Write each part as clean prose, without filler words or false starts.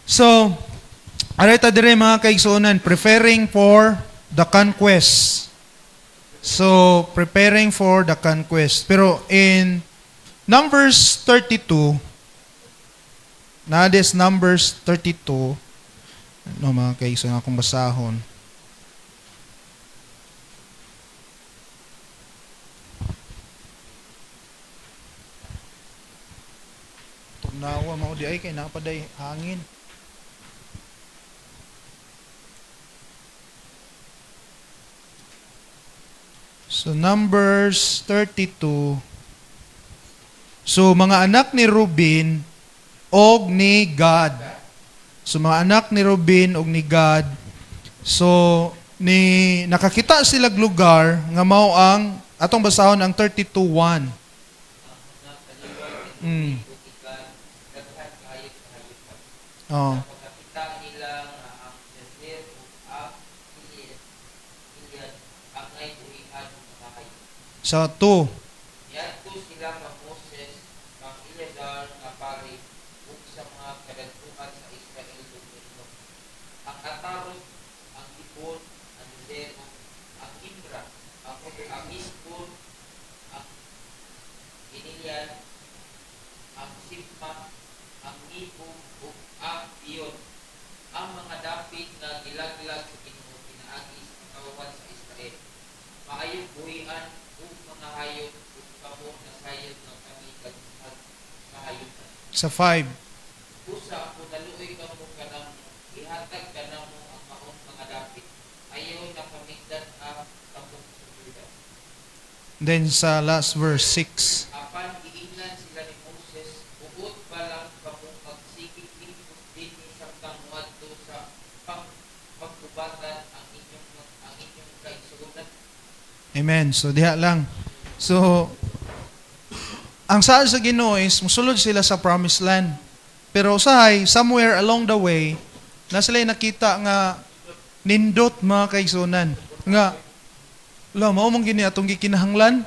So, arita dire mga kaigsuonan, preparing for the conquest. So, preparing for the conquest. Pero in Numbers 32, nades Numbers 32, no mga kaigsuonan akong basahon. Tugnawa mao di ay kay napaday hangin. So Numbers 32. So mga anak ni Ruben og ni Gad. So mga anak ni Ruben og ni Gad. So ni nakakita sila lugar nga mao ang atong basahon ang 32:1. Oh. Sa 2. Yadto sila ka Moses, kang Eleazar nga pari, ug sa mga kadagkuhan sa Israel dugto. Ang Atarot, ang Ibon, ang Zero, ang Imra, ang Isbon, ang Inilian, ang Sipma, ang Nibo, ug ang Piyon. Ang mga dapit na gilaglag sa Ginoo pinaagi sa katawan sa Israel. Maayong buhian ug mga hayop ug kamo na sayod ng kami kagbuhat sa hayupan. Sa 5. Usa kung naluoy kamo kanang ihatag kanamo ang maong mga dapit. Ayaw na kamigdan ang kamong sulidan. Then sa last verse 6. Apan giingnan sila ni Moses, buot pa lang kamo pagsigig ingkod dinhi samtang moadto sa pagkubatan ang inyong kaigsuonan. Amen. So diha lang. So ang saad sa Ginoo is musulod sila sa promised land. Pero usahay somewhere along the way na sila nakita nga nindot mga kaigsuonan nga mao man gini atong gikinahanglan.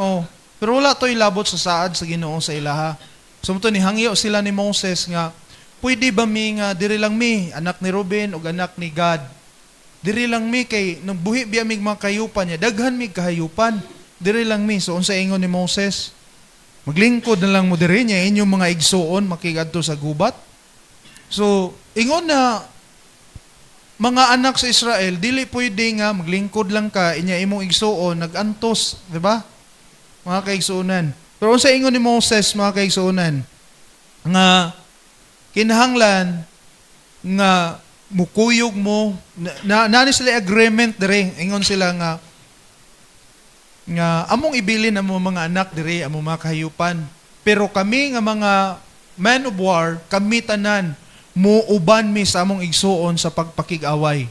Oh, pero wala toy labot sa saad sa Ginoo sa ilaha. So ni hangyo sila ni Moses nga pwede ba mi nga diri lang mi anak ni Ruben ug anak ni Gad. Diri lang mi kay nang buhi biya mig mga kayupan niya, daghan mig kahayupan. Diri lang mi. So unsa ingon ni Moses? Maglingkod na lang mo diri niya inyong mga igsuon makigadto sa gubat. So ingon na mga anak sa Israel dili pwede nga maglingkod lang ka inya imong igsuon nagantos, di ba? Mga kaigsuonan. Pero unsa ingon ni Moses mga kaigsuonan? Nga kinahanglan nga mukuyog mo na sila agreement dire ingon sila nga among ibilin ang mga anak dire among mga kahayupan pero kami nga mga men of war kami tanan muuban mi sa among igsuon sa pagpakig-away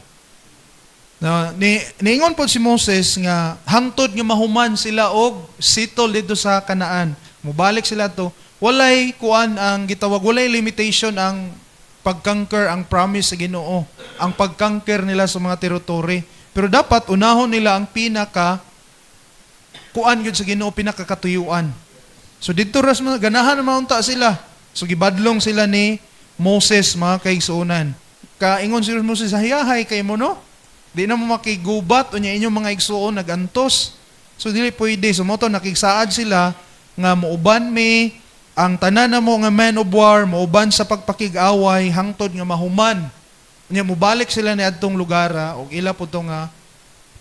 na niingon po si Moses nga hangtod nga mahuman sila og sitol dito sa Kanaan mubalik sila to walay kuan ang gitawag walay limitation ang pag-conquer ang promise sa Ginoo, ang pag-conquer nila sa mga teritoryo. Pero dapat unahon nila ang pinaka kuan gyud sa Ginoo pinakakatuyuan. So didto ras ganahan na maunta sila. So gibadlong sila ni Moses mga kaigsuonan. Kaingon si Moses, hayahay kay mo no? Di na mo makigubat unya inyong mga igsuon nagantos. So dili pwede. So mo to nakigsaad sila nga muuban mi ang tanan na mo nga men of war, mauban sa pagpakig-away, hangtod nga mahuman. Nya mubalik sila ni adtong lugara, og ila po to nga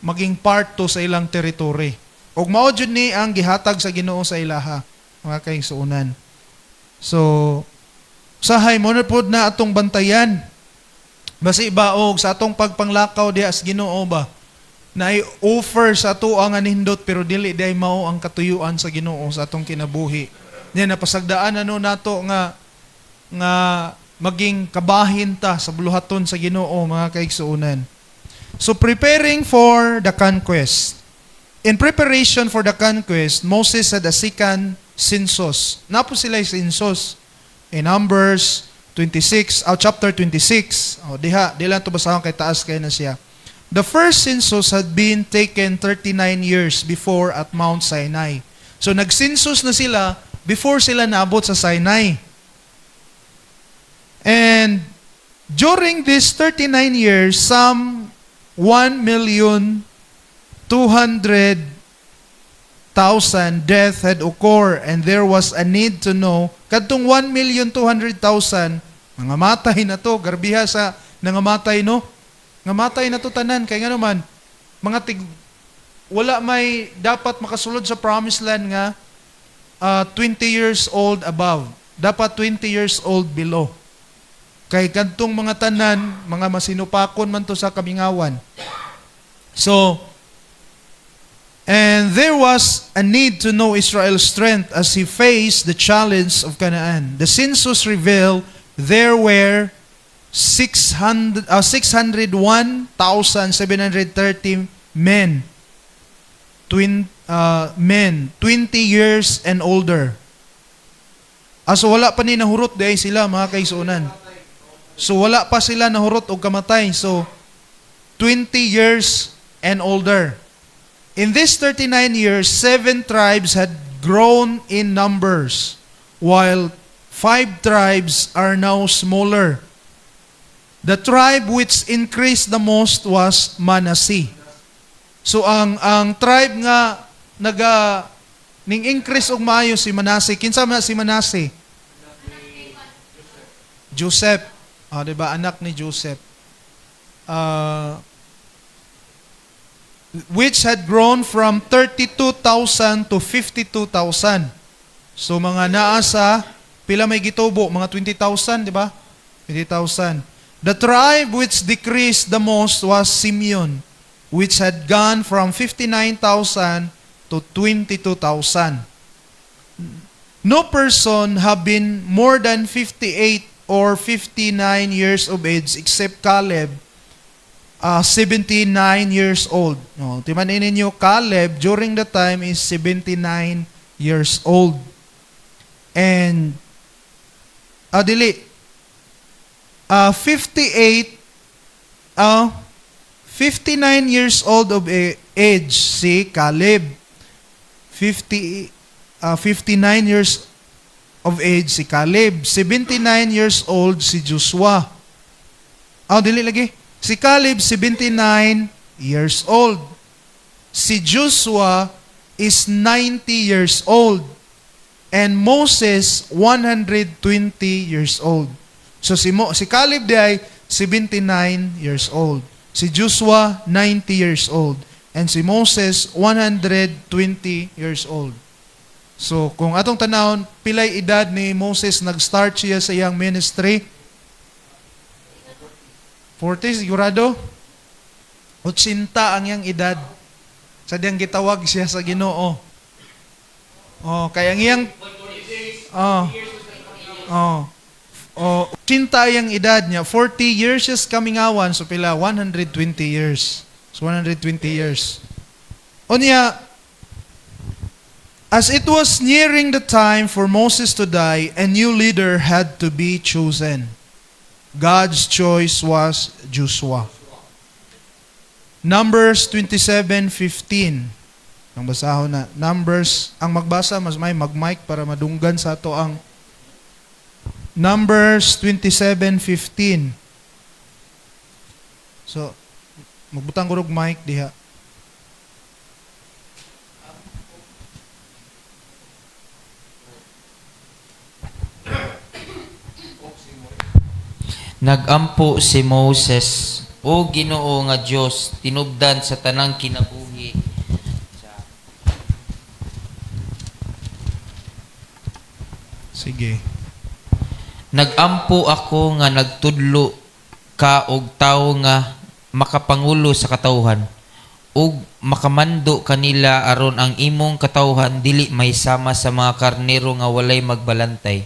maging part to sa ilang teritoryo. Og mao jud ni ang gihatag sa Ginoo sa ilaha, mga kaigsuonan. So, sahay mo na po na atong bantayan. Basi ba og sa atong pagpanglakaw diha sa Ginoo ba? Na i-offer sa ato ang anindot pero dili day mao ang katuyuan sa Ginoo sa atong kinabuhi. Yan, napasagdaan nato nga maging kabahin ta sa buluhaton sa Ginoo mga kaigsuonan. So preparing for the conquest. In preparation for the conquest, Moses had a second census. Napo sila census. In Numbers 26, chapter 26. Diha lang to basahon kay taas kay na siya. The first census had been taken 39 years before at Mount Sinai. So nag-census na sila before sila naabot sa Sinai. And During these 39 years, some 1,200,000 death had occurred, and there was a need to know, kadtong 1,200,000, mga matay na to, garbiha sa nangamatay, no? Ngamatay na to tanan, kaya nga naman, wala may dapat makasulod sa promised land nga 20 years old above. Dapat 20 years old below. Kay kantong mga tanan, mga masinupakon man to sa kamingawan. So, and there was a need to know Israel's strength as he faced the challenge of Canaan. The census revealed there were 601,730 men, 20 years and older. So wala pa ni nahurot dahil sila, mga kaisunan. So wala pa sila nahurot o kamatay. So 20 years and older. In this 39 years, 7 tribes had grown in numbers, while 5 tribes are now smaller. The tribe which increased the most was Manasseh. So ang tribe nga ning increase og maayo si Manasseh. Kinsa man si Manasseh? Joseph. Diba? Anak ni Joseph. Which had grown from 32,000 to 52,000. So mga naasa, pila may gitubo? Mga 20,000, di ba? 20,000. The tribe which decreased the most was Simeon, which had gone from 59,000 to 22,000. No person have been more than 58 or 59 years of age except Caleb, 79 years old. No, timanin ninyo, Caleb during the time is 79 years old. And 59 years old of age si Caleb. 59 years of age si Caleb. 79 years old si Joshua. Dili lagi. Si Caleb, 79 years old. Si Joshua is 90 years old. And Moses, 120 years old. So si Caleb di ay 79 years old. Si Joshua, 90 years old. And si Moses, 120 years old. So, kung atong tanawon, pilay edad ni Moses nag-start siya sa iyang ministry? 40, sigurado? 80 ang iyang edad. Sa diyang gitawag siya sa Ginoo. Kaya ang iyang 80 ang edad niya. 40 years is kamingawan, so pila 120 years. So 120 years. Unya, as it was nearing the time for Moses to die, a new leader had to be chosen. God's choice was Joshua. Numbers 27:15. Ang basahon na. Numbers, ang magbasa, mas may mag-mic para madunggan sa ato ang Numbers 27:15. So, magbutang ko og mic diha. Nagampo si Moses, O Ginoo nga Dios, tinubdan sa tanang kinabuhi. Sige. Nagampo ako nga nagtudlo ka og tawo nga makapangulo sa katawhan, ug makamando kanila aron ang imong katawhan dili may sama sa mga karnero nga walay magbalantay.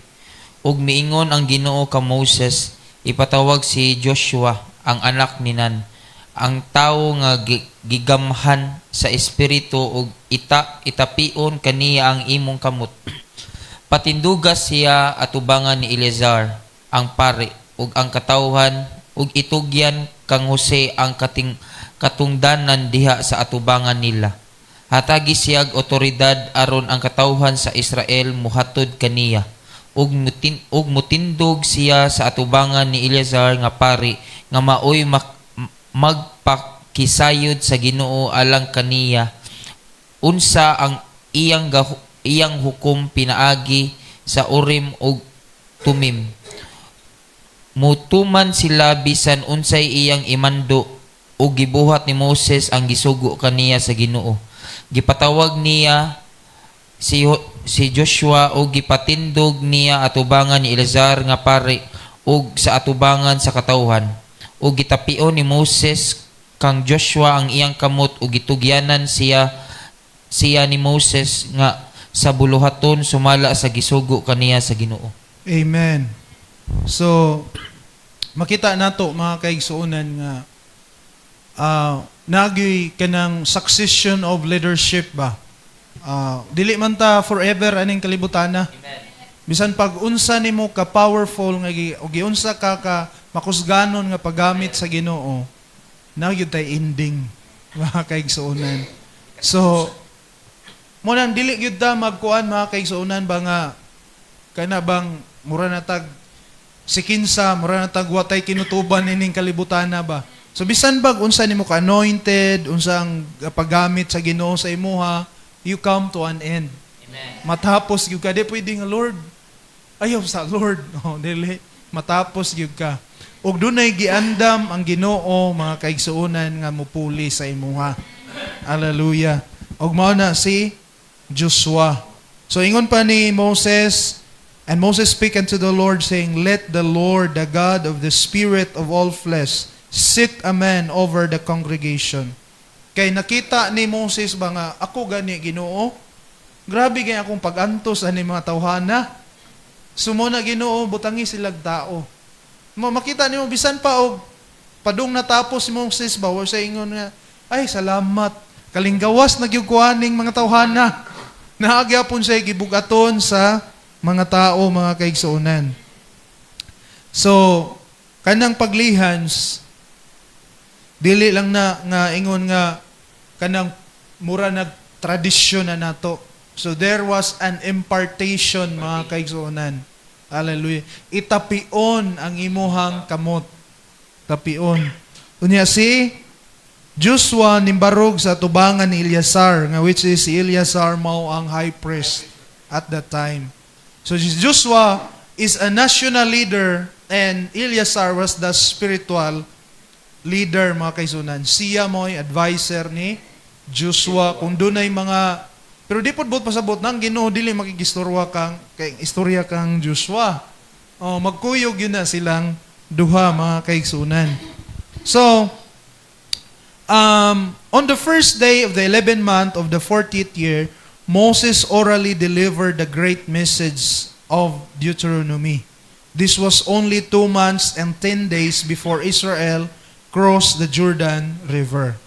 Ug miingon ang Ginoo ka Moses, ipatawag si Joshua, ang anak ni Nun, ang tawo nga gigamhan sa espiritu ug itapion kaniya ang imong kamot. Patindugas siya atubangan ni Eleazar, ang pari, ug ang katawhan, ug itugyan kang Jose ang katungdanan diha sa atubangan nila. Hatagi siyag otoridad aron ang katawhan sa Israel muhatod kaniya. ug mutindog siya sa atubangan ni Eleazar nga pari nga maoy magpakisayod sa Ginoo alang kaniya unsa ang iyang hukom pinaagi sa Urim ug Tumim. Mutuman sila bisan unsay iyang imando ug gibuhat ni Moses ang gisugo kaniya sa Ginoo. Gipatawag niya si Joshua ug gipatindog niya atubangan ni Eleazar nga pari ug sa atubangan sa katawhan. Ug gitapion ni Moses kang Joshua ang iyang kamot ug gitugyanan siya ni Moses nga sa buluhaton sumala sa gisugo kaniya sa Ginoo. Amen. So, makita nato mga kaigsuonan nga nagyoy kanang succession of leadership ba. Dili man ta forever aning kalibutana. Amen. Bisan pag unsa nimo ka powerful nga o giunsa ka makusganon nga paggamit sa Ginoo, nagyud tay ending mga kaigsuonan. So, mo nang dili gyud ta magkuan mga kaigsuonan ba nga kana bang mura na tag sikinsa, mura na tag watay kinutuban ining kalibutana ba. So bisan bag unsa nimo ka anointed, unsa ang paggamit sa Ginoo sa imuha, you come to an end. Amen. Matapos gyud ka, di pwede nga Lord. Ayaw sa Lord. Oh, dili. Matapos gyud ka. Ug dunay giandam ang Ginoo mga kaigsuonan nga mupuli sa imuha. Hallelujah. Ug mao na si Joshua. So ingon pa ni Moses, and Moses spake unto the Lord, saying, Let the Lord, the God of the Spirit of all flesh, sit a man over the congregation. Kay nakita ni Moses ba nga, ako gani Ginoo, grabe gani akong pag-antos ani mga tawhana. Sumuna Ginoo, butangi silag tao. Makita niyo, bisan pa og padung natapos si Moses ba, or sa ingon nga, ay salamat, kalinggawas nagyugkuaning mga tawhana. Naagyapon siya gibugaton sa mga tao, mga kaigsuonan. So, kanang paglihans, dili lang na nga ingon nga kanang mura nag-tradisyon na nato. So, there was an impartation, mga kaigsuonan. Hallelujah. Itapion ang imuhang kamot. Tapion. Unya si Joshua nimbarog sa tubangan ni Eleazar, nga which is si Eleazar mao ang high priest at that time. So Joshua is a national leader and Eleazar was the spiritual leader, mga kaisunan. Siya mo'y advisor ni Joshua kung dunay mga, pero di pod bot pasabot nang Ginoo dili makigistorya kang Joshua. Oh, magkuyog yun na silang duha, mga kaigsunan. So, on the first day of the 11th month of the 40th year, Moses orally delivered the great message of Deuteronomy. This was only 2 months and 10 days before Israel crossed the Jordan River.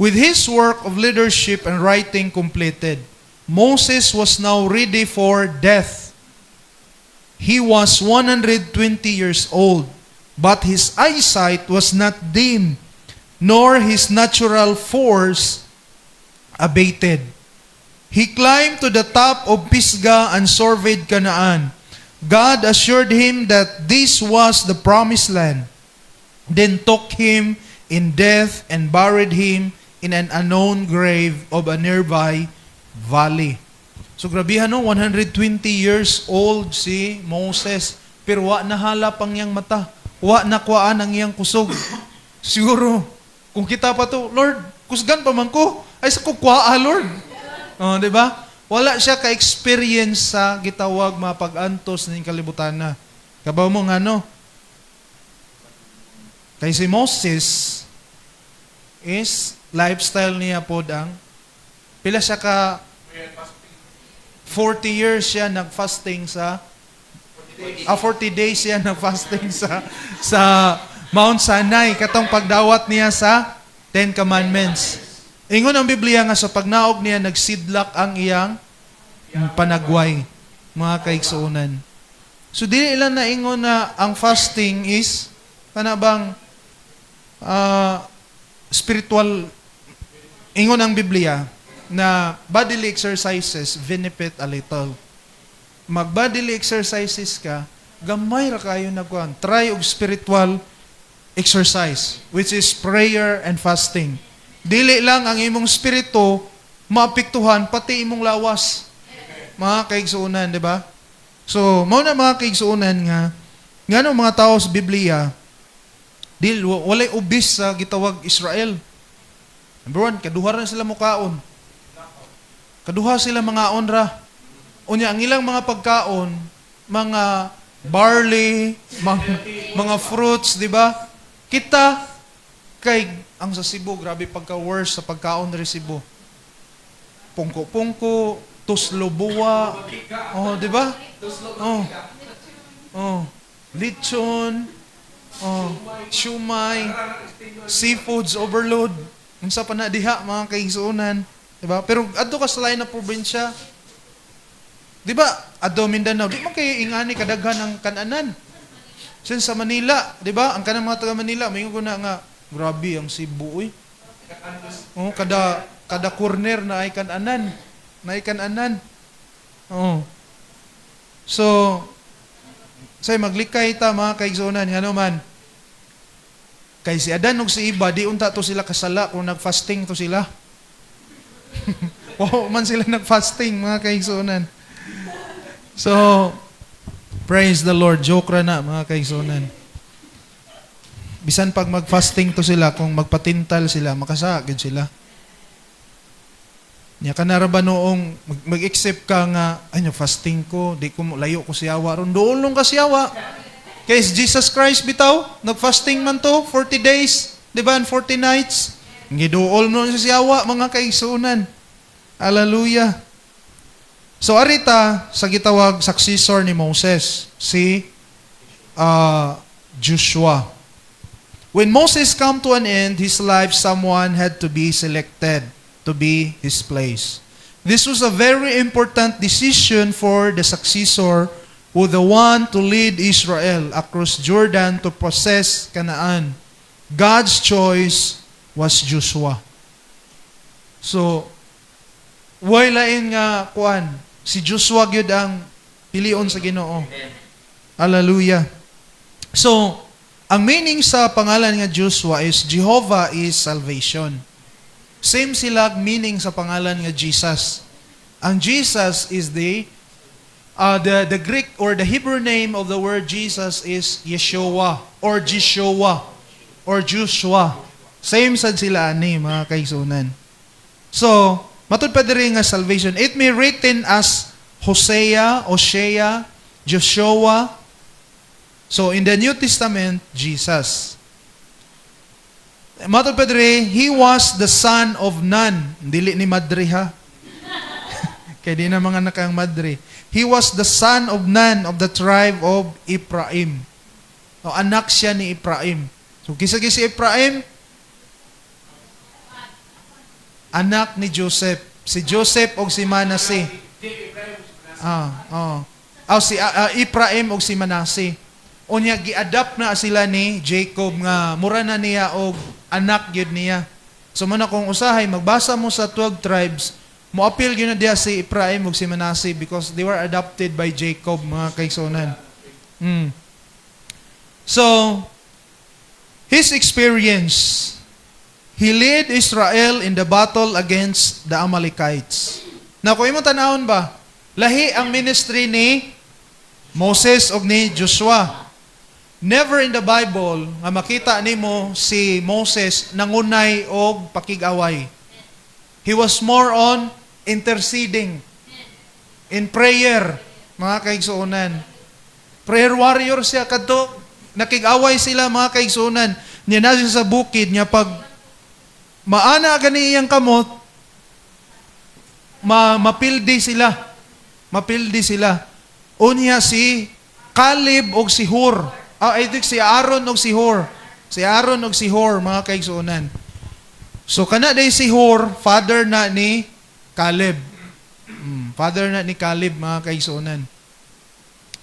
With his work of leadership and writing completed, Moses was now ready for death. He was 120 years old, but his eyesight was not dim, nor his natural force abated. He climbed to the top of Pisgah and surveyed Canaan. God assured him that this was the promised land, then took him in death and buried him in an unknown grave of a nearby valley. So grabihan no, 120 years old si Moses, pero wa nahala pang iyang mata, wa nakuhaan ang iyang kusog. Siguro, kung kita pa to, Lord, kusgan pa man ko, ay sa kukwaa, Lord. Oh, di ba? Wala siya ka-experience sa gitawag mapag-antos ng kalibutan na. Kabaw mo nga no? Kay si Moses is lifestyle niya po ang pila siya ka 40 years siya nag-fasting sa 40 days siya nag-fasting sa Mount Sinai katong pagdawat niya sa 10 Commandments. Ingon ang Biblia nga sa pagnaog niya nagsidlak ang iyang panagway, mga kaigsuonan. So dili lang na ingon na ang fasting is kanabang spiritual. Ingon ang Biblia na bodily exercises benefit a little. mag-bodily exercises ka, gamay ra kayo nagkuhan. Try og spiritual exercise, which is prayer and fasting. Dili lang ang imong spirito maapektuhan, pati imong lawas. Mga kaigsuunan, di ba? So, mao na mga kaigsuunan nga, ngano mga tao sa Biblia, walay ubis sa gitawag Israel. Number one, kaduha na sila mukaon. Kaduha sila mga onra. Unya, ang ilang mga pagkaon, mga barley, mga fruits, di ba? Kita, kay, ang sa Cebu, grabe pagka-worse sa pagkaon rin Cebu. Pungko-pungko, tuslobuwa, oh, di ba? Lechon, shumay, seafoods overload. Unsa pa na diha mga kaigsuonan, di ba? Pero adto ka sa lain na probinsya, di ba? Adto Mindanao, di man kay ingani kadaghan ang kananan. Since sa Manila, di ba? Ang kanang mga taga Manila, mayon ko na nga, grabe ang Cebu, eh. Oh, kada corner na ay kananan. Na ay kananan. Oh. So, say maglikay ta mga kaigsuonan, ngano man. Kay si Adan ug si Iba, di unta to sila kasala kung nag-fasting to sila. Wow, man sila nag-fasting, mga kaigsuonan. So, praise the Lord. Joke ra na, mga kaigsuonan. Bisan pag mag-fasting to sila, kung magpatintal sila, makasagid sila. Nya kanara ba noong mag-accept ka nga, ay, fasting ko, di ko layo ko siyawa ron. Doon lang ka siyawa. Kaya Jesus Christ bitaw, nag-fasting man to, 40 days, di ba, and 40 nights. Giduol mo sa siyawa, mga kaigsunan. Hallelujah. So, arita, sa gitawag successor ni Moses, si Joshua. When Moses come to an end, his life, someone had to be selected to be his place. This was a very important decision for the successor who the one to lead Israel across Jordan to possess Canaan. God's choice was Joshua. So, way lain nga kuan, si Joshua gyud ang pilion sa Ginoo. Hallelujah. So, ang meaning sa pangalan nga Joshua is Jehovah is salvation. Same sila meaning sa pangalan nga Jesus. Ang Jesus is the Greek or the Hebrew name of the word Jesus is Yeshua or Jeshua or Joshua. Same sad sila ani mga kaigsunan. So, matud pa diri nga salvation. It may written as Hosea, Joshua. So, in the New Testament, Jesus. Matud pa diri, he was the son of Nun. Dili ni Madre ha. Kaya di na mga nakang Madre. He was the son of Nun of the tribe of Ephraim. So, anak siya ni Ephraim. So, kisa si Ephraim, anak ni Joseph. Si Joseph o si Manasseh. Si Ephraim o si Manasseh. O niya, gi-adapt na sila ni Jacob nga mura na niya o anak yun niya. So, man akong usahay, magbasa mo sa 12 tribes, mo-appeal yun na diya si Ephraim o si Manasseh because they were adopted by Jacob, mga kaigsunan. So, his experience, he led Israel in the battle against the Amalekites. Na kung imo tanawon ba, lahi ang ministry ni Moses o ni Joshua. Never in the Bible nga makita nimo si Moses nangunay og pakig-away. He was more on interceding in prayer, mga kaigsuonan. Prayer warrior siya kadto, nakig-away sila mga kaigsuonan. Niya na siya sa bukid niya pag maana gani iyang kamot, mapildi sila. Mapildi sila. Unya si Caleb og si Hur. I think si Aaron og si Hur. Si Aaron og si Hur, mga kaigsuonan. So, kana day si Hur, father na ni Caleb. Father na ni Caleb, mga kaigsuonan.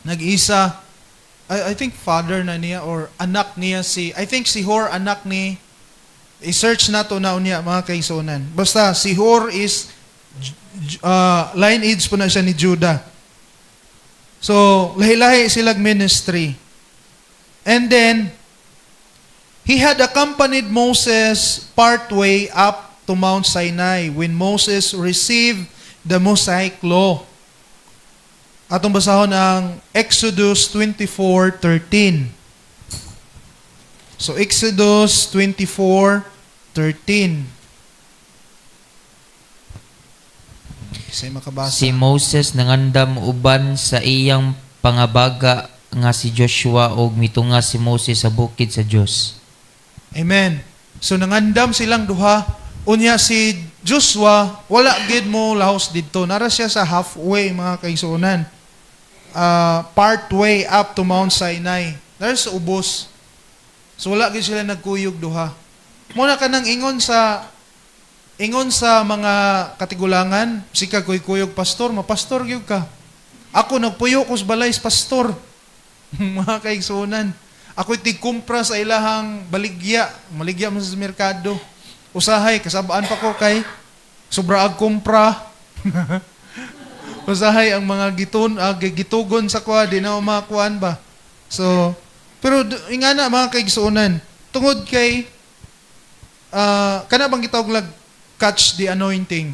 Nag-isa, I think father na niya or anak niya I think si Hur, anak ni, i-search na to na unya, mga kaigsuonan. Basta, si Hur is, lineage po na siya ni Judah. So, lahi-lahi silang ministry. And then, he had accompanied Moses partway up to Mount Sinai when Moses received the Mosaic Law. Atong basahon ang Exodus 24:13. So, Exodus 24:13. Say makabasa. Si Moses nangandam uban sa iyang pangabaga nga si Joshua og mitunga si Moses sa bukid sa Dios. Amen. So nangandam silang duha. Unya si Joshua, wala gid mo lahos didto. Nara siya sa halfway mga kaigsuonan. Partway up to Mount Sinai. There's ubos. So wala gid sila nagkuyog duha. Muna ka nang ingon sa mga katigulangan, sika kuyog pastor, mapastor gyud ka. Ako nagpuyo ko sa balay sa pastor. Mga kaigsuonan. Ako tigkumpra sa ilahang maligya mo sa merkado. Usahay, kasabaan pa ko kay sobra ag kumpra. Usahay ang mga gitugon sa kwa, di na makakuan ba. So, pero ingana mga kaigsuonan, tungod kay kana bang gitawag lag catch the anointing.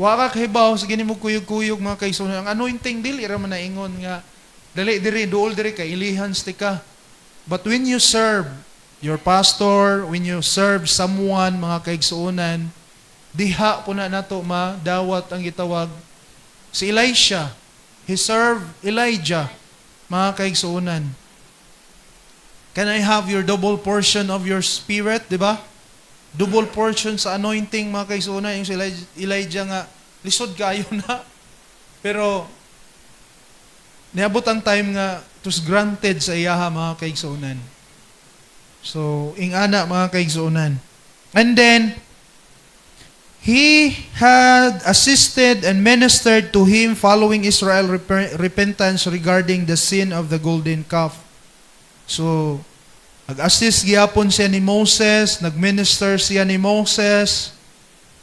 Wa ka kahibaw sa gini mo kuyog-kuyog mga kaigsuonan. Ang anointing dili ra man naingon nga dali diri duol diri kay ilihan stika. But when you serve your pastor, when you serve someone mga kaigsuonan, diha po na nato madawat ang gitawag si Elisha. He served Elijah mga kaigsuonan. Can I have your double portion of your spirit, di ba? Double portion sa anointing mga kaigsuonan. Yung si Elijah nga lisod kayo na. Pero niabot ang time nga it was granted sa iyaha mga kaigsuonan. So, ingana mga kaigsuonan. And then, he had assisted and ministered to him following Israel repentance regarding the sin of the golden calf. So, nag-assist gyapon siya ni Moses, nag-minister siya ni Moses.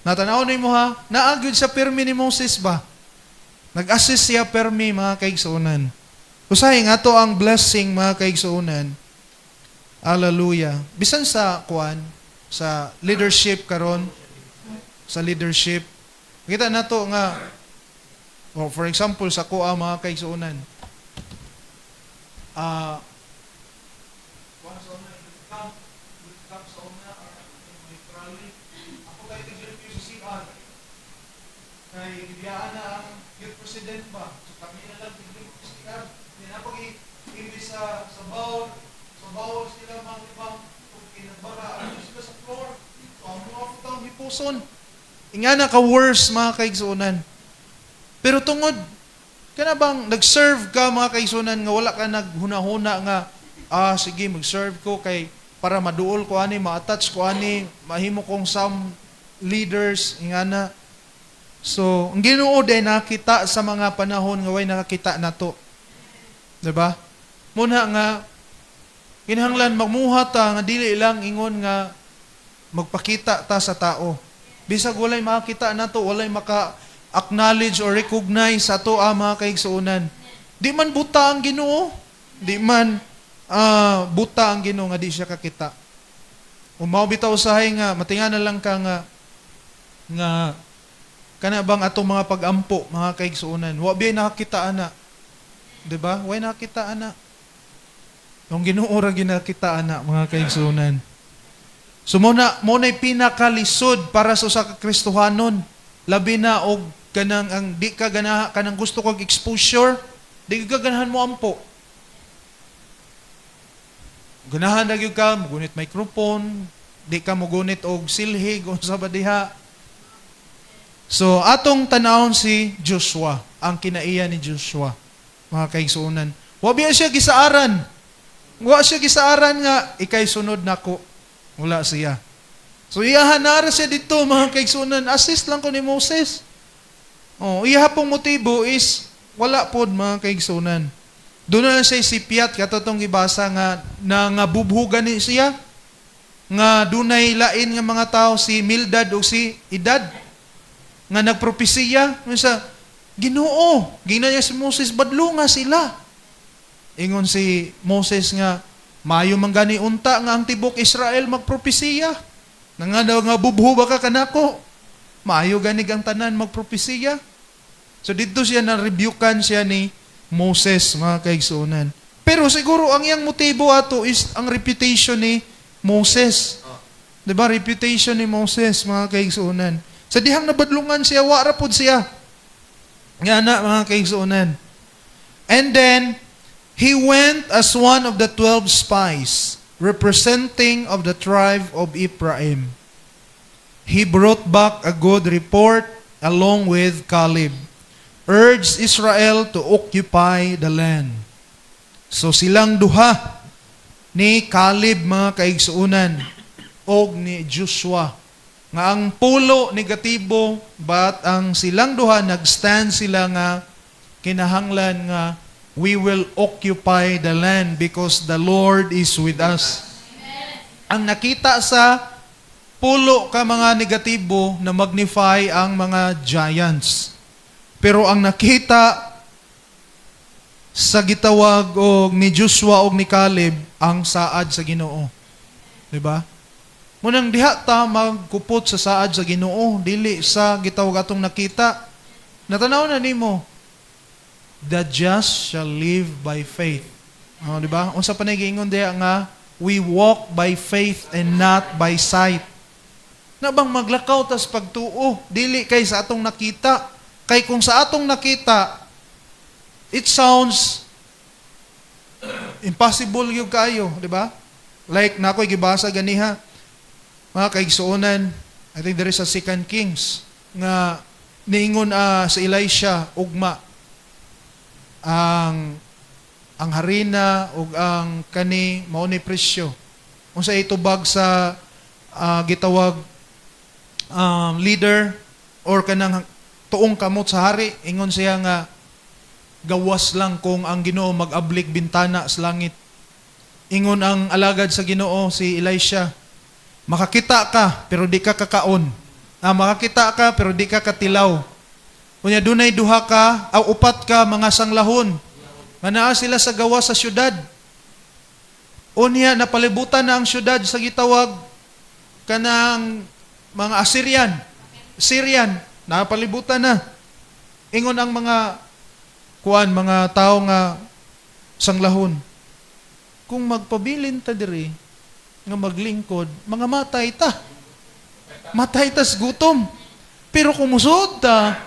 Natanaw ni mo ha, naagid sa permi ni Moses ba? Nag-assist siya permi mga kaigsuonan. Usahay nga to ang blessing mga kaigsuonan. Hallelujah. Bisan sa kuan, sa leadership karon, sa leadership. Kita na to nga, for example, sa kuha mga kaigsuonan. Kay gibiyaan na ang youth president ba? So kami na lang tigil ko siya. Dinapag imbis sa bawal sila mga ibang kinagbara ano sila sa floor. So ang mga putang hipuson. Inga na ka-worse mga kaigsuonan. Pero tungod kana bang nag-serve ka mga kaigsuonan nga wala ka naghuna-huna nga sige mag-serve ko kay para maduol ko ani, ma-attach ko ani, mahimo kong some leaders inga na. So, ang Ginoo day nakita sa mga panahon nga way nakakita nato. 'Di ba? Muna nga kinahanglan magmuha ta nga dili lang ingon nga magpakita ta sa tao. Bisag walay makita nato, walay maka-acknowledge or recognize sa ato mga kaigsuonan. Di man buta ang Ginoo. Di man buta ang Ginoo nga di siya kakita. Umaw bitaw usahay nga matinganan lang ka nga kana bang atong mga pag-ampo, mga kaigsuonan. Wa biya nakakita ana. 'Di ba? Way nakakita ana. Yung Ginoo ra ginakita ana, mga kaigsuonan. So muna pinakalisod para sa usa ka Kristohanon. Labi na og kanang ang di ka ganahan kanang gusto kog exposure, di ka ganahan mo ampo. Ganahan na gyud ka mogunit microphone, di ka mogunit og silhig o sa badiha. So, atong tanawon si Joshua, ang kinaiya ni Joshua, mga kaigsuonan. Wa biya siya gisaaran. Wa siya gisaaran nga, ikay sunod nako. Wala siya. So, iyahan na siya dito, mga kaigsuonan. Assist lang ko ni Moses. Iyaha pong motibo is, wala pod mga kaigsuonan. Doon na siya sipiyat, katotong ibasa nga, nga bubhugan ni siya, nga dunay lain nga mga tao, si Mildad o si Idad, nga nagpropesiya, Ginoo, ginaya si Moses, badlunga sila. Ingon si Moses nga, mayo man gani unta nga ang tibok Israel magpropesiya. Nga daw nga bubho ba ka kanako? Mayo gani ang tanan magpropesiya. So dito siya na-rebukan siya ni Moses, mga kaigsuonan. Pero siguro ang iyang motibo ato is ang reputation ni Moses. Diba? Reputation ni Moses, mga kaigsuonan. Sa dihang nabadlungan siya, wara pod siya. Nga na, mga kaigsuonan. And then, he went as one of the 12 spies, representing of the tribe of Ephraim. He brought back a good report along with Caleb, urged Israel to occupy the land. So silang duha ni Caleb, mga kaigsuonan, og ni Joshua, nga ang pulo negatibo, but ang silang duha nagstand sila nga kinahanglan nga we will occupy the land because the Lord is with us. Ang nakita sa pulo ka mga negatibo na magnify ang mga giants. Pero ang nakita sa gitawag og ni Joshua og ni Caleb ang saad sa Ginoo. 'Di ba? Munang diha ta magkupot sa saad sa Ginoo, dili sa gitawag atong nakita. Natanaw na nimo, the just shall live by faith. Oh, 'di ba? Unsa pa nagingon diha nga we walk by faith and not by sight. Na bang maglakaw tas pagtuo, dili kay sa atong nakita. Kay kung sa atong nakita, it sounds impossible yung kayo, di ba? Like na ako'y gibasa ganiha, mga kaigsuonan, I think there is a 2 Kings, nga niingon sa Elisha, ugma, ang harina ug ang kani mao ni presyo. Unsa itubag sa gitawag leader or kanang tuong kamot sa hari, ingon siya nga gawas lang kung ang Ginoo mag-ablik bintana sa langit. Ingon ang alagad sa Ginoo si Elisha, makakita ka pero di ka kakaon. Makakita ka pero di ka katilaw. Kunya dunay duha ka o upat ka mga sanglahon. Manaa sila sa gawas sa syudad. Unya napalibutan na ang syudad sa gitawag kanang mga Syrian, napalibutan na. Ingon ang mga mga tao nga sanglahon, kung magpabilin ta diri nga maglingkod, mga matay ta. Matay tas gutom. Pero kung musod ta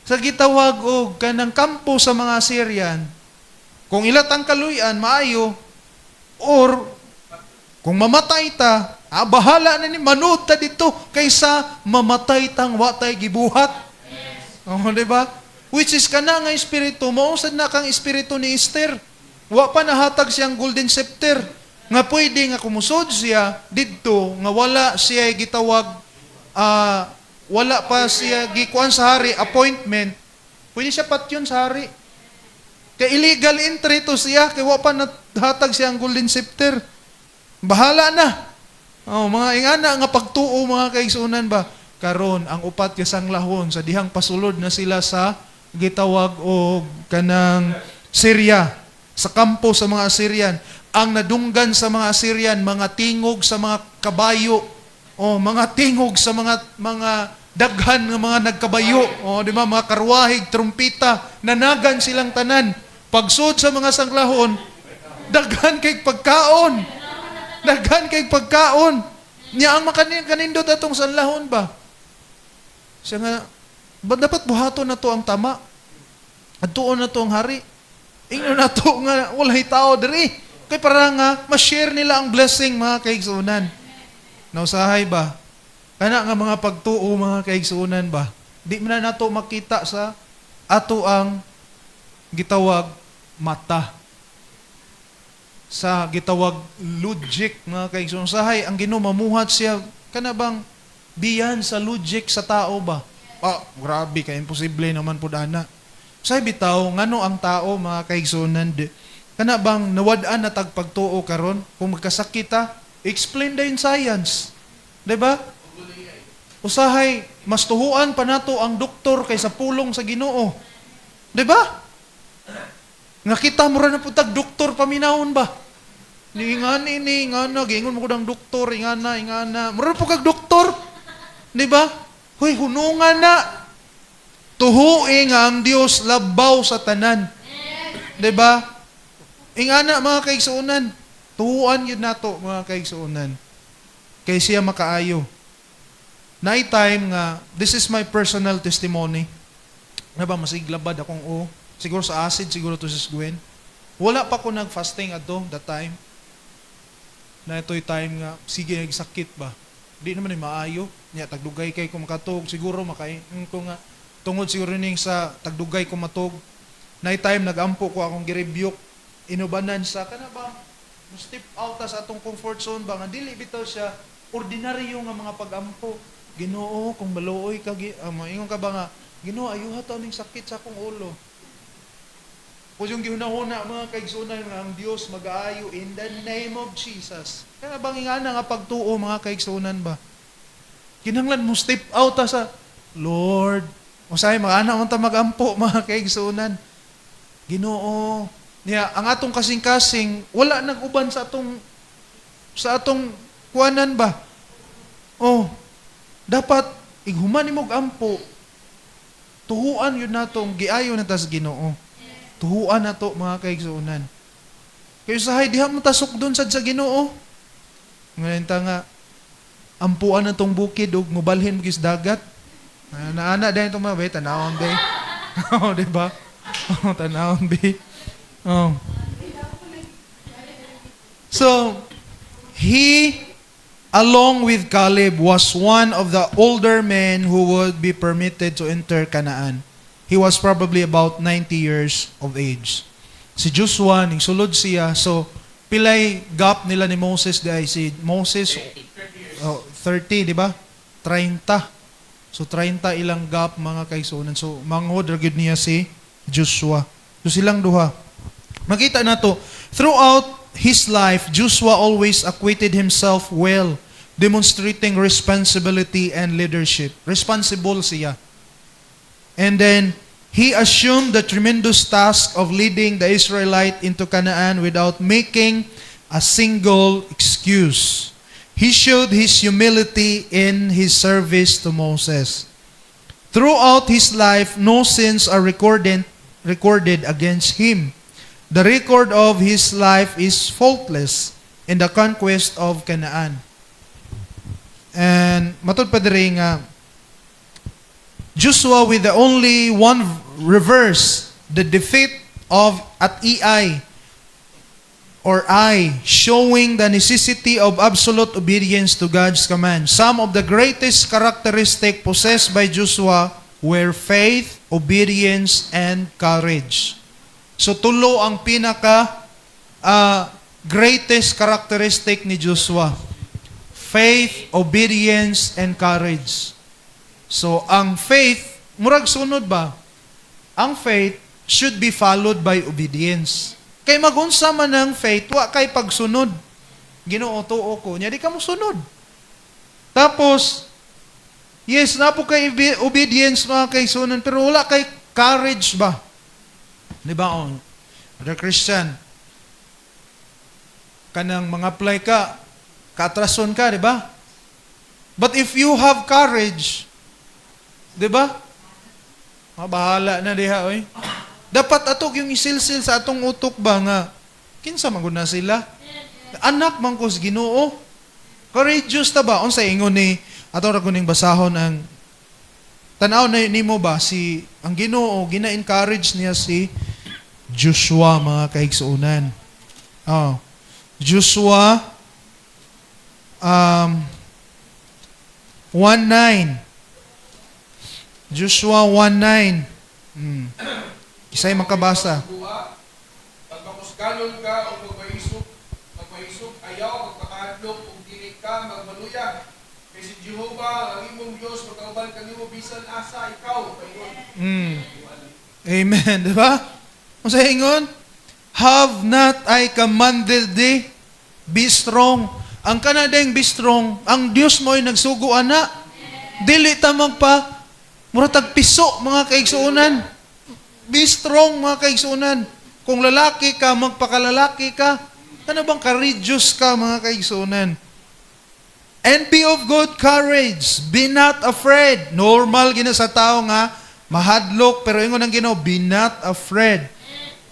sa gitawag og kanang kampo sa mga Syrian, kung ilat ang kaluyan, maayo, or kung mamatay ta, bahala na ni manood ta dito kaysa mamatay tang watay gibuhat. Oh, di ba? Which is kana nga espiritu, mausad na kang espiritu ni Esther. Wa pa nahatag siyang golden scepter. Nga pwede nga kumusod siya didto nga wala siya gitawag, wala pa siya gikuan sa hari, appointment. Pwede siya patyon sa hari. Kay illegal entry to siya, kay wa pa nahatag siyang golden scepter. Bahala na. Oh, mga ingana nga pagtuo, mga kaigsunan ba? Karon ang upat ka sanglahon sa dihang pasulod na sila sa gitawag og kanang Syria, sa kampo sa mga Assyrian. Ang nadunggan sa mga Assyrian, mga tingog sa mga kabayo, mga tingog sa mga daghan ng mga nagkabayo, di ba, mga karwahig, trumpita, nanagan silang tanan. Pagsud sa mga sanglahon, daghan kay pagkaon. Daghan kay pagkaon. Nya ang makanindot atong sanlahon ba? Siya nga, ba dapat buhaton na to ang tama? Adtuon na to ang hari. Ingno na to nga walay tao diri. Kay para nga ma-share nila ang blessing, mga kaigsunan. Nausahay ba? Kana nga mga pagtuo, mga kaigsunan ba? Di man na nato makita sa ato ang gitawag mata. Sa gitawag logic, mga kaigsunan. Usahay ang Ginoo mamuhat siya kana bang biyan sa logic sa tao ba? Grabe ka, imposible naman po dana. Say bitaw, ngano ang tao, mga kaigsunan, kana bang nawad-an na tagpagtuo karon kung magkasakit ta, explain din science. 'Di ba? Usahay mas tuhuan pa nato ang doktor kaysa pulong sa Ginoo. Di ba? Nakita mo rin na putag doktor paminahon ba? Ni ingana, gingon mo ko ng doktor, ingana. Mura po kag doktor. Di ba? Hoy, hunungan na. Tuhuin nga ang Dios labaw sa tanan. Di ba? Ingana mga kaigsuunan. Tuhuan yun nato mga kaigsuunan. Kay siya makaayo. Night time nga, this is my personal testimony. Na ba, masiglabad akong siguro sa acid, siguro to sa Gwen. Wala pa ko nag-fasting ato that time. Na ito'y time nga, sige, nagsakit ba? Di naman ay maayo. Nya, tagdugay kay ko makatog. Siguro ko nga, tungod siguro ning sa tagdugay ko matog. Night time, nagampo ko akong girebuke. Inubanan sa, kana ba? Step out sa atong comfort zone ba? Nga dili bitaw siya, ordinaryo nga mga pagampo. Ginoo, kung maluoy ka, maingon ka ba nga, Ginoo, ayuha taon ning sakit sa akong ulo. Kung yung gihunahuna mga kaigsunan nga ang Dios mag-aayo in the name of Jesus. Kaya bang ingana nga pagtuo mga kaigsunan ba? Kinahanglan mo step out sa Lord. O sabi, mag-ana ta mag-ampo mga kaigsunan. Ginoo. Niya, ang atong kasing-kasing, wala nag-uban sa atong kuanan ba? Dapat, ighuman ni ampo. Tuhuan yun natong giayo na tas Ginoo. Tuhuan na to mga kaigsuunan. Kaya sahay, diha mo tasok doon sa Ginoo. Ngayon nga, ampuan na tong bukid o mubalhin mo kis dagat. Naana dahil itong mga bay, tanawang bay. Diba? Tanawang bay. So, he, along with Caleb, was one of the older men who would be permitted to enter Canaan. He was probably about 90 years of age. Si Joshua, ning sulod siya. So, pilay gap nila ni Moses dahil si Moses, 30, di ba? 30. So, 30 ilang gap mga kaigsuunan. So, manghod ragid niya si Joshua. So, silang duha. Makita na to, throughout his life, Joshua always acquitted himself well, demonstrating responsibility and leadership. Responsible siya. And then, he assumed the tremendous task of leading the Israelite into Canaan without making a single excuse. He showed his humility in his service to Moses. Throughout his life, no sins are recorded against him. The record of his life is faultless in the conquest of Canaan. And matod pa diri nga Joshua with the only one reverse the defeat of at Ai or Ai, showing the necessity of absolute obedience to God's command. Some of the greatest characteristics possessed by Joshua were faith, obedience, and courage. So tulo ang pinaka greatest characteristic ni Joshua. Faith, obedience, and courage. So ang faith, murag sunod ba? Ang faith should be followed by obedience. Kay magunsa man ang faith, wa kay pagsunod. Ginoo tuo ko, nya di ka mo sunod. Tapos, yes, na po kay obedience mga kay sunod, pero wala kay courage ba? Di ba on? Brother Christian, kanang mga apply ka, katrason ka, di ba? But if you have courage, di ba? Bahala na diha, oy. Dapat atog yung isilsil sa atong utok ba nga, kinsa maguna sila? Anak man ko sa Ginoo. Courageous ta ba? Unsa ingon ni ato ra kuning basahon ang tanaw na nimo ba si ang Ginoo gina-encourage niya si Joshua mga kaigsuunan. Joshua 1:9. Joshua 1:9. Isa'y makabasa. Pagpakuskalon ka o magpahisok, ayaw, magpakadlok, kung dili ka, magmaluya. Kasi Jehovah, ang imong Diyos, magkauban ka nimo bisan asa, ikaw. Amen. Diba? Kung sa ingon, have not I commanded thee, be strong. Ang kanadeng be strong, ang Diyos mo ay nagsugo, ana. Dili ta magpa, muratag piso, mga kaigsuunan. Be strong, mga kaigsunan. Kung lalaki ka, magpakalalaki ka. Ano bang courageous ka, mga kaigsunan? And be of good courage. Be not afraid. Normal gina sa tao nga, mahadlok, pero ingon ang Ginoo, be not afraid.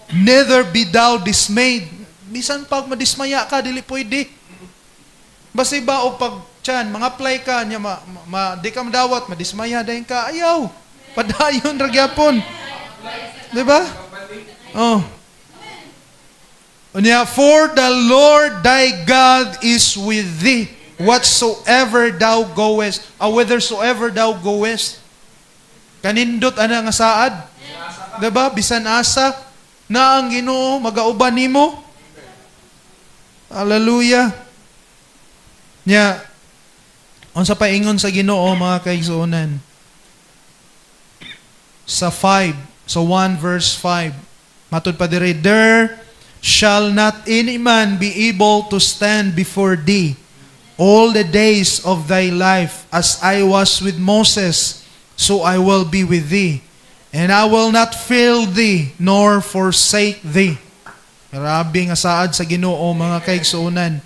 Neither be thou dismayed. Bisan pag madismaya ka, dili pwede. Basta ba o pag tiyan, mga apply ka, niya, di ka madawat, madismaya, dahin ka, ayaw. Padayon, ragyapon. Diba? Oh. Unya, for the Lord thy God is with thee, whatsoever thou goest, whithersoever thou goest. Kanindot ana nga saad. Diba? Bisan asa na ang Ginoo magauban nimo. Hallelujah. Nya, unsa pa ingon sa Ginoo, mga kaigsuonan? Sa 1 verse 5. Matud pa diri, there shall not any man be able to stand before thee all the days of thy life. As I was with Moses, so I will be with thee. And I will not fail thee, nor forsake thee. Grabe nga saad sa Ginoo, mga kaigsuonan.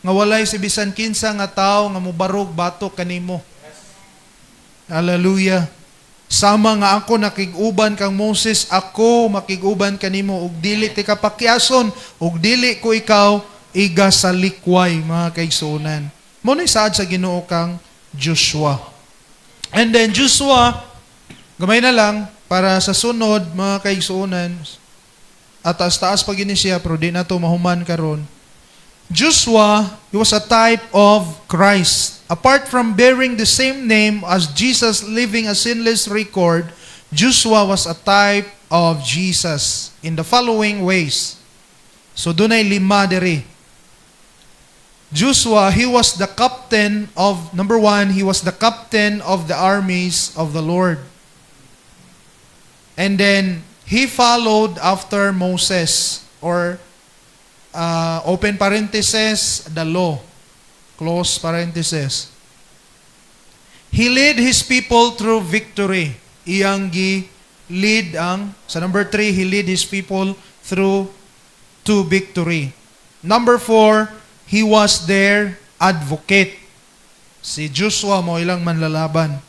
Nga walay si bisan kinsa nga tao nga mubarog batok kanimo. Hallelujah. Sama nga ako nakig-uban kang Moses, ako makig-uban kanimo, ug dili ti ka pakyason, ug dili ko ikaw iga sa likway, mga kaigsuonan. Mo ni saad sa Ginoo kang Joshua. And then Joshua, gamay na lang para sa sunod, mga kaigsuonan, at taas pa gini siya, pero di na to mahuman karon. Joshua, he was a type of Christ. Apart from bearing the same name as Jesus, living a sinless record, Joshua was a type of Jesus in the following ways. So dunay 5 diri. Joshua, he was the captain of, number 1, he was the captain of the armies of the Lord. And then, he followed after Moses, or open parenthesis, the law. Close parenthesis. He led his people through victory. Iyang lead ang, sa number 3, he led his people through to victory. Number 4, he was their advocate. Si Joshua mo ilang manlalaban.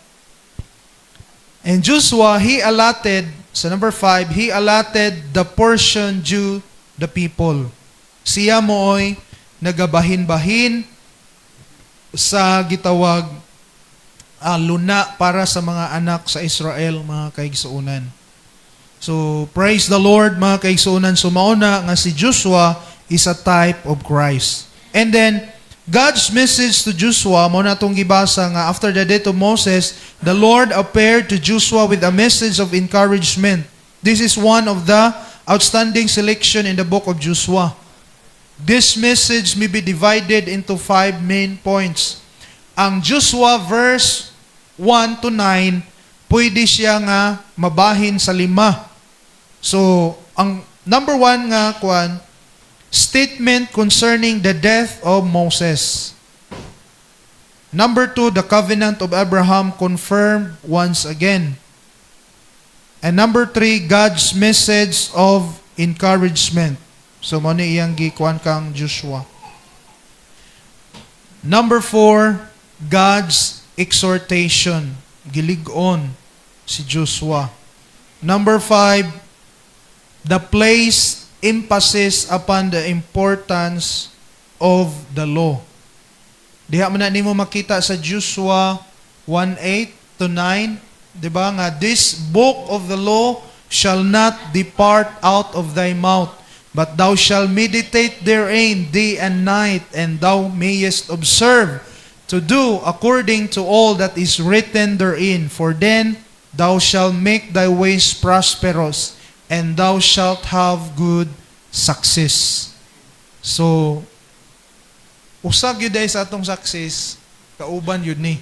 And Joshua, he allotted, sa number 5, he allotted the portion due the people. Siya mo'y nagabahin-bahin sa gitawag luna para sa mga anak sa Israel, mga kaigsuonan. So, praise the Lord, mga kaigsuonan. So, mauna nga si Joshua is a type of Christ. And then, God's message to Joshua, muna itong gibasa nga, after the death of Moses, the Lord appeared to Joshua with a message of encouragement. This is one of the outstanding selection in the book of Joshua. This message may be divided into 5 main points. Ang Joshua verse 1 to 9, pwede siya nga mabahin sa 5. So, ang number 1 nga statement concerning the death of Moses. Number 2, the covenant of Abraham confirmed once again. And number 3, God's message of encouragement. So, mo ni iyang gikuan kang Joshua. Number 4, God's exhortation. Gilig-on si Joshua. Number 5, the place emphasis upon the importance of the law. Diha man na nimo makita sa Joshua 1:8 to 9, di ba nga, this book of the law shall not depart out of thy mouth, but thou shalt meditate therein day and night, and thou mayest observe to do according to all that is written therein. For then thou shalt make thy ways prosperous, and thou shalt have good success. So, usag yun dahil sa atong success, kauban yun ni.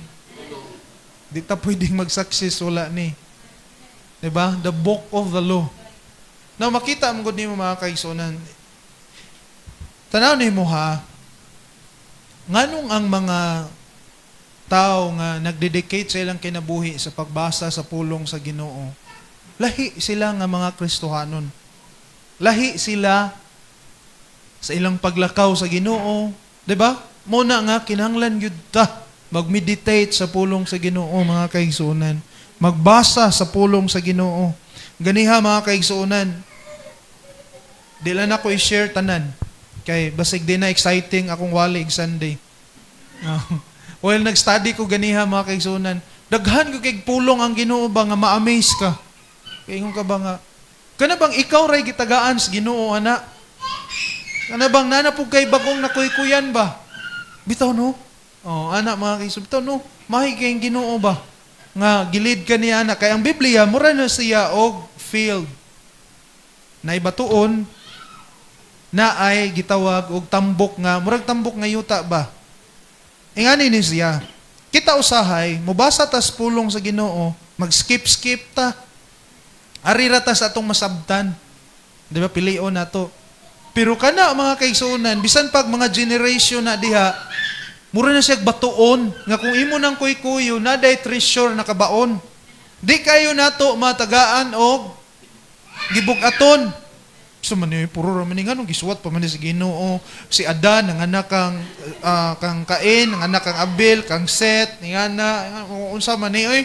Di ta pwedeng mag-success, wala ni. Diba? The book of the law. Now, makita ang good ni mo, mga kaigsunan. Tanaw ni mo ha, nganong ang mga tao nga nagdedicate sa ilang kinabuhi sa pagbasa sa pulong sa Ginoo, lahi sila nga mga Kristohanon. Lahi sila sa ilang paglakaw sa Ginoo, 'di ba? Muna nga kinahanglan gyud ta mag-meditate sa pulong sa Ginoo, mga kaigsuonan. Magbasa sa pulong sa Ginoo. Ganiha, mga kaigsuonan. Di lang ako i-share tanan. Kay basig di na exciting akong walig Sunday. Well, nag-study ko ganiha, mga kaigsuonan. Daghan ko kay pulong ang Ginoo ba nga ma-amaze ka. Kay ingon ka ba nga, kana bang ikaw ray gitagaan sa Ginoo, ana? Kana bang nanapog kay bagong nakuykuyan ba? Bitaw no? Oh, ana mga kaigsuonan, bitaw no? Mahi kay Ginoo ba? Nga gilid ka niya ana. Kay ang Biblia mura na siya og field. Na ibatuon na ay gitawag og tambok nga, murag tambok nga yuta ba? Ingani ni siya. Kita usahay, mubasa tas pulong sa Ginoo, mag-skip-skip ta. Arira ta sa atong masabtan. Di ba, pilion na to. Pero kana mga kaigsuonan, bisan pag mga generation na diha, mura na siya batuon, nga kung imo nang kuy-kuyo, na day treasure na kabaon. Di kayo nato matagaan og gibugaton. So man puro ra man nga nung gisuwat pa man sa Ginoo, si Adan ang anak kang Cain, ang anak kang Abel, kang Seth, ngana unsa man ni oy.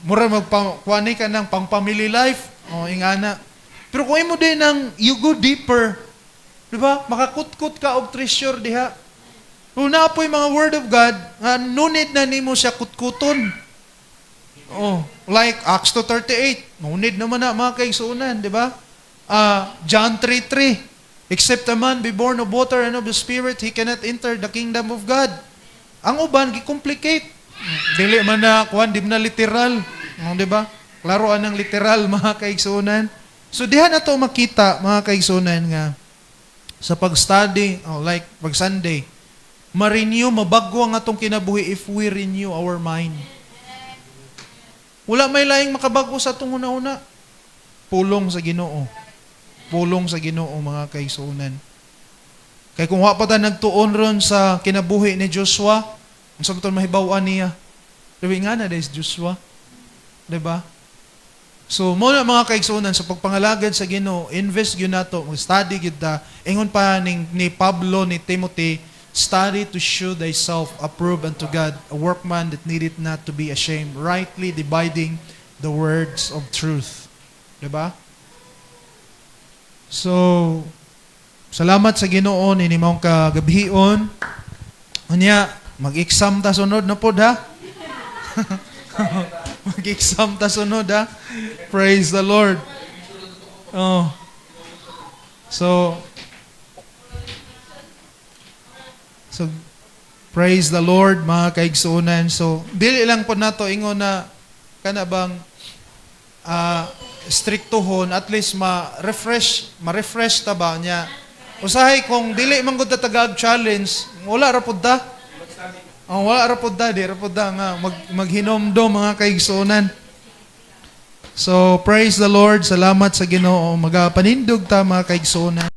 Mura magkuani ka ng pang family life. Ingana. Pero kung imo din nang you go deeper, di ba? Makakutkot ka og treasure diha. Kung naapoy mga word of God, no need na nimo siya kutkuton. Like Acts 2:38. No need naman na mga kaigsuonan, di ba? John 3:3. Except a man be born of water and of the Spirit, he cannot enter the kingdom of God. Ang uban, gi-complicate. Dili man na, di man na literal. Di ba? Klaroan ng literal, mga kaigsuonan. So, diha na to makita, mga kaigsuonan nga, sa pag-study, like pag-Sunday, ma-renew, mabago ang atong kinabuhi if we renew our mind. Wala may laing makabago sa atong una-una. Pulong sa Ginoo. Pulong sa Ginoo, mga kaigsuonan. Kaya kung wa pa ta nagtuon ron sa kinabuhi ni Joshua, ang sabuton mahibaw-an niya. Diba nga na dahil Joshua? Diba? So, muna mga kaigsuonan, sa pagpangalagad sa Ginoo, invest yun nato, mag-study yun ta. Ingon pa ni Pablo, ni Timothy, study to show thyself approved unto God, a workman that needeth not to be ashamed, rightly dividing the words of truth. Diba? So, salamat sa Ginoo ni mong kagabihion. Unya, mag-exam ta sunod na pod ha. Mag-exam ta sunod ha. Praise the Lord. So praise the Lord, mga kaigsuonan. So, dili lang po nato ingon na kana bang striktohon, at least ma-refresh ta ba niya. Usahay kung dili man gud ta tagag challenge, wala ra pud ta. Wala ra pud ta, di ra pud ta nga maghinomdom, mga kaigsuonan. So praise the Lord, salamat sa Ginoo. Magapanindog ta, mga kaigsuonan.